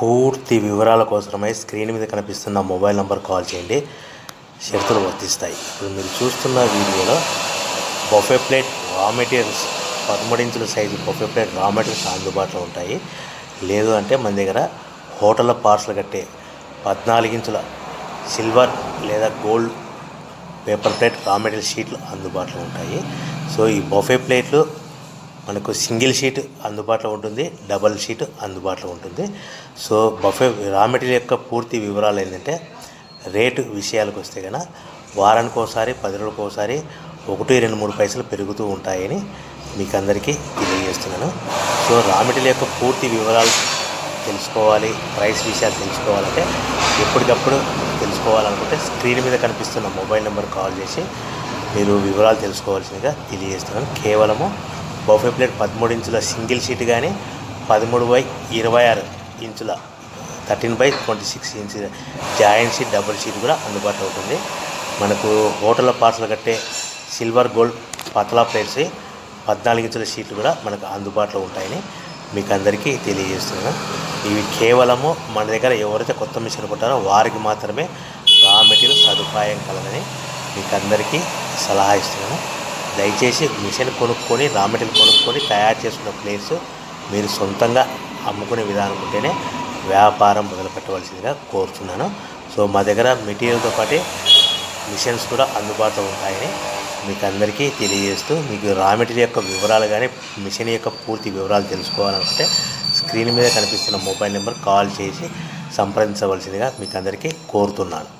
పూర్తి వివరాల కోసమై స్క్రీన్ మీద కనిపిస్తున్న మొబైల్ నంబర్ కాల్ చేయండి. షరతులు వర్తిస్తాయి. ఇప్పుడు మీరు చూస్తున్న వీడియోలో బఫే ప్లేట్ రా మెటీరియల్స్ 13 ఇంచుల సైజు బఫే ప్లేట్ రా మెటీరియల్స్ అందుబాటులో ఉంటాయి. లేదు అంటే మన దగ్గర హోటల్లో పార్సల్ కట్టే 14 ఇంచుల సిల్వర్ లేదా gold paper plate raw material షీట్లు అందుబాటులో ఉంటాయి. సో ఈ బఫే ప్లేట్లు మనకు సింగిల్ షీట్ అందుబాటులో ఉంటుంది, డబల్ షీట్ అందుబాటులో ఉంటుంది. సో బఫే రా మెటీరియల్ యొక్క పూర్తి వివరాలు ఏంటంటే, రేటు విషయాలకు వస్తే కనుక వారానికి ఒకసారి 10 రోజులకు ఒకసారి 1, 2, 3 పైసలు పెరుగుతూ ఉంటాయని మీకు అందరికీ తెలియజేస్తున్నాను. సో రా మెటీరియల్ యొక్క పూర్తి వివరాలు తెలుసుకోవాలి, ప్రైస్ విషయాలు తెలుసుకోవాలంటే ఎప్పటికప్పుడు తెలుసుకోవాలనుకుంటే స్క్రీన్ మీద కనిపిస్తున్న మొబైల్ నెంబర్ కాల్ చేసి మీరు వివరాలు తెలుసుకోవాల్సిందిగా తెలియజేస్తున్నాను. కేవలము బఫే ప్లేట్ 13 ఇంచుల సింగిల్ షీట్ కానీ 13/26 ఇంచుల 13/26 inch joint sheet double sheet కూడా అందుబాటులో ఉంటుంది. మనకు హోటల్లో పార్సల్ కట్టే సిల్వర్ గోల్డ్ పతలా ప్లేట్స్ 14 ఇంచుల షీట్లు కూడా మనకు అందుబాటులో ఉంటాయని మీకు అందరికీ తెలియజేస్తున్నాను. ఇవి కేవలము మన దగ్గర ఎవరైతే కొత్త మిషన్ కొంటారో వారికి మాత్రమే రా మెటీరియల్ సదుపాయం కలదని మీకు అందరికీ సలహా ఇస్తున్నాను. దయచేసి మిషన్ కొనుక్కొని రా మెటీరియల్ కొనుక్కొని తయారు చేసుకున్న ప్లేట్స్ మీరు సొంతంగా అమ్ముకునే విధానం ఉంటేనే వ్యాపారం మొదలుపెట్టవలసిందిగా కోరుతున్నాను. సో మా దగ్గర మెటీరియల్తో పాటు మిషన్స్ కూడా అందుబాటులో ఉంటాయని మీకు అందరికీ తెలియజేస్తూ, మీకు రా మెటీరియల్ యొక్క వివరాలు కానీ మిషన్ యొక్క పూర్తి వివరాలు తెలుసుకోవాలనుకుంటే స్క్రీన్ మీద కనిపిస్తున్న మొబైల్ నెంబర్ కాల్ చేసి సంప్రదించవలసిందిగా మీకు అందరికీ కోరుతున్నాను.